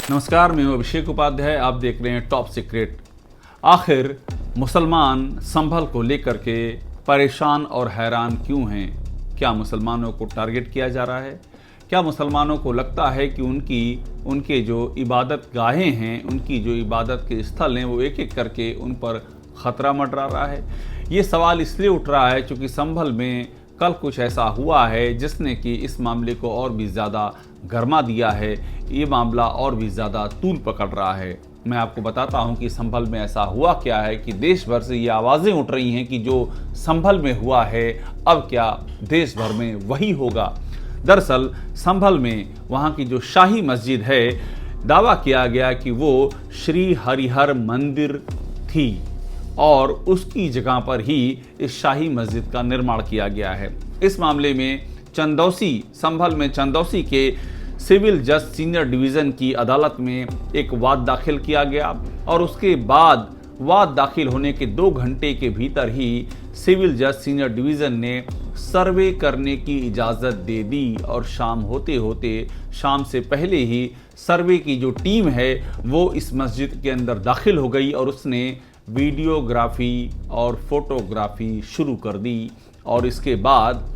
नमस्कार, मैं हूं अभिषेक उपाध्याय। आप देख रहे हैं टॉप सीक्रेट। आखिर मुसलमान संभल को लेकर के परेशान और हैरान क्यों हैं? क्या मुसलमानों को टारगेट किया जा रहा है? क्या मुसलमानों को लगता है कि उनके जो इबादत गाहें हैं, उनकी जो इबादत के स्थल हैं, वो एक एक करके उन पर ख़तरा मंडरा रहा है? ये सवाल इसलिए उठ रहा है क्योंकि संभल में कल कुछ ऐसा हुआ है जिसने कि इस मामले को और भी ज़्यादा गरमा दिया है। ये मामला और भी ज़्यादा तूल पकड़ रहा है। मैं आपको बताता हूं कि संभल में ऐसा हुआ क्या है कि देश भर से ये आवाज़ें उठ रही हैं कि जो संभल में हुआ है अब क्या देश भर में वही होगा। दरअसल संभल में वहाँ की जो शाही मस्जिद है, दावा किया गया कि वो श्री हरिहर मंदिर थी और उसकी जगह पर ही इस शाही मस्जिद का निर्माण किया गया है। इस मामले में संभल में चंदौसी के सिविल जज सीनियर डिवीज़न की अदालत में एक वाद दाखिल किया गया और उसके बाद वाद दाखिल होने के 2 घंटे के भीतर ही सिविल जज सीनियर डिवीज़न ने सर्वे करने की इजाज़त दे दी और शाम से पहले ही सर्वे की जो टीम है वो इस मस्जिद के अंदर दाखिल हो गई और उसने वीडियोग्राफी और फोटोग्राफी शुरू कर दी। और इसके बाद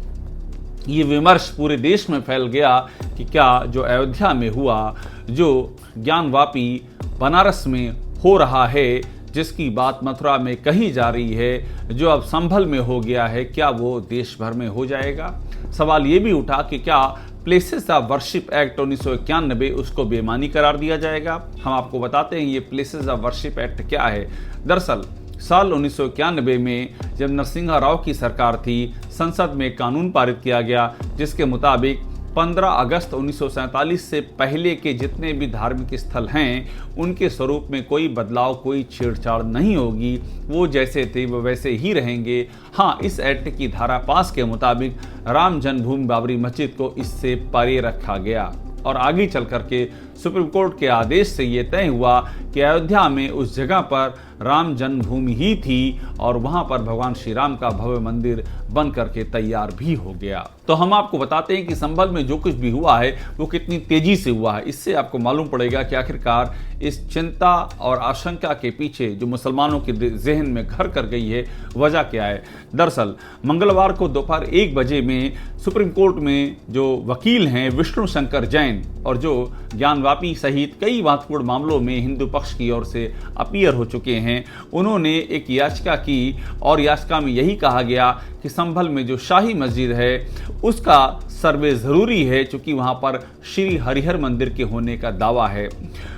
ये विमर्श पूरे देश में फैल गया कि क्या जो अयोध्या में हुआ, जो ज्ञानवापी बनारस में हो रहा है, जिसकी बात मथुरा में कही जा रही है, जो अब संभल में हो गया है, क्या वो देश भर में हो जाएगा? सवाल ये भी उठा कि क्या प्लेसेस ऑफ वर्शिप एक्ट 1991 उसको बेमानी करार दिया जाएगा। हम आपको बताते हैं ये प्लेसेस ऑफ वर्शिप एक्ट क्या है। दरअसल साल 1991 में जब नरसिंहा राव की सरकार थी, संसद में कानून पारित किया गया जिसके मुताबिक 15 अगस्त 1947 से पहले के जितने भी धार्मिक स्थल हैं उनके स्वरूप में कोई बदलाव, कोई छेड़छाड़ नहीं होगी। वो जैसे थे वो वैसे ही रहेंगे। हाँ, इस एक्ट की धारा 5 के मुताबिक राम जन्मभूमि बाबरी मस्जिद को इससे परे रखा गया और आगे चल करके सुप्रीम कोर्ट के आदेश से ये तय हुआ कि अयोध्या में उस जगह पर राम जन्मभूमि ही थी और वहाँ पर भगवान श्री राम का भव्य मंदिर बन करके तैयार भी हो गया। तो हम आपको बताते हैं कि संभल में जो कुछ भी हुआ है वो कितनी तेजी से हुआ है। इससे आपको मालूम पड़ेगा कि आखिरकार इस चिंता और आशंका के पीछे जो मुसलमानों के जहन में घर कर गई है वजह क्या है। दरअसल मंगलवार को दोपहर 1 बजे में सुप्रीम कोर्ट में जो वकील हैं विष्णु शंकर जैन और जो ज्ञानवापी सहित कई महत्वपूर्ण मामलों में हिंदू पक्ष की ओर से अपीयर हो चुके हैं, उन्होंने एक याचिका की और याचिका में यही कहा गया कि संभल में जो शाही मस्जिद है उसका सर्वे ज़रूरी है क्योंकि वहाँ पर श्री हरिहर मंदिर के होने का दावा है।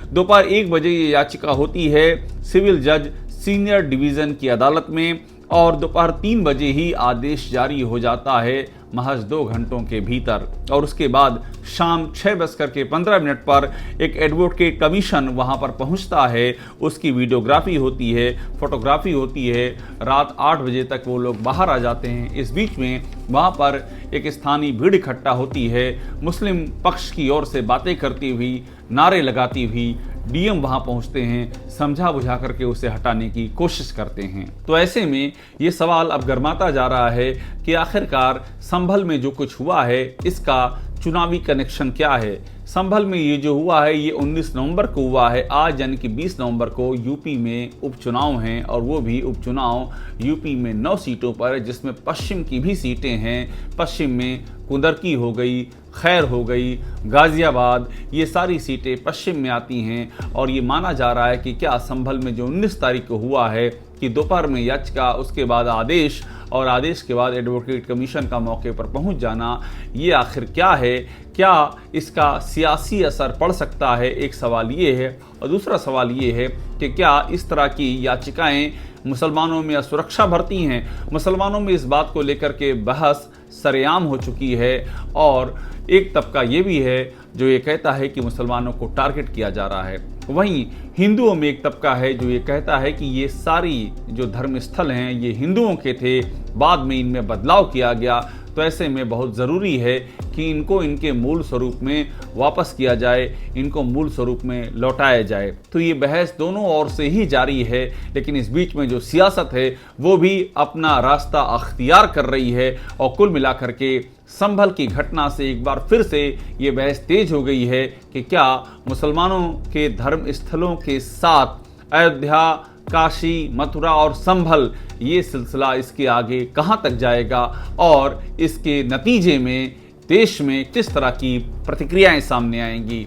दोपहर 1 बजे ये याचिका होती है सिविल जज सीनियर डिवीज़न की अदालत में और दोपहर 3 बजे ही आदेश जारी हो जाता है महज 2 घंटों के भीतर। और उसके बाद शाम 6:15 पर एक एडवोकेट कमीशन वहां पर पहुंचता है, उसकी वीडियोग्राफी होती है, फोटोग्राफी होती है। रात 8 बजे तक वो लोग बाहर आ जाते हैं। इस बीच में वहां पर एक स्थानीय भीड़ इकट्ठा होती है। मुस्लिम पक्ष की ओर से बातें करती हुई, नारे लगाती हुई डीएम वहां पहुंचते हैं, समझा बुझा करके उसे हटाने की कोशिश करते हैं। तो ऐसे में ये सवाल अब गर्माता जा रहा है कि आखिरकार संभल में जो कुछ हुआ है इसका चुनावी कनेक्शन क्या है। संभल में ये जो हुआ है ये 19 नवंबर को हुआ है। आज यानी कि 20 नवंबर को यूपी में उपचुनाव हैं और वो भी उपचुनाव यूपी में 9 सीटों पर, जिसमें पश्चिम की भी सीटें हैं। पश्चिम में कुंदरकी हो गई, खैर हो गई, गाजियाबाद, ये सारी सीटें पश्चिम में आती हैं। और ये माना जा रहा है कि क्या संभल में जो 19 तारीख को हुआ है कि दोपहर में याचिका, उसके बाद आदेश और आदेश के बाद एडवोकेट कमीशन का मौके पर पहुंच जाना, ये आखिर क्या है? क्या इसका सियासी असर पड़ सकता है? एक सवाल ये है। और दूसरा सवाल ये है कि क्या इस तरह की याचिकाएं मुसलमानों में असुरक्षा भरती हैं? मुसलमानों में इस बात को लेकर के बहस सरेआम हो चुकी है और एक तबका ये भी है जो ये कहता है कि मुसलमानों को टारगेट किया जा रहा है। वहीं हिंदुओं में एक तबका है जो ये कहता है कि ये सारी जो धर्म स्थल हैं ये हिंदुओं के थे, बाद में इनमें बदलाव किया गया। तो ऐसे में बहुत ज़रूरी है कि इनको इनके मूल स्वरूप में वापस किया जाए, इनको मूल स्वरूप में लौटाया जाए। तो ये बहस दोनों ओर से ही जारी है, लेकिन इस बीच में जो सियासत है वो भी अपना रास्ता अख्तियार कर रही है और कुल मिलाकर के संभल की घटना से एक बार फिर से ये बहस तेज हो गई है कि क्या मुसलमानों के धर्म स्थलों के साथ अयोध्या, काशी, मथुरा और संभल, ये सिलसिला इसके आगे कहां तक जाएगा और इसके नतीजे में देश में किस तरह की प्रतिक्रियाएं सामने आएंगी।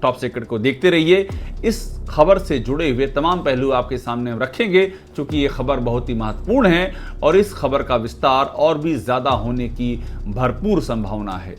टॉप सीक्रेट को देखते रहिए। इस खबर से जुड़े हुए तमाम पहलू आपके सामने हम रखेंगे, क्योंकि ये खबर बहुत ही महत्वपूर्ण है और इस खबर का विस्तार और भी ज़्यादा होने की भरपूर संभावना है।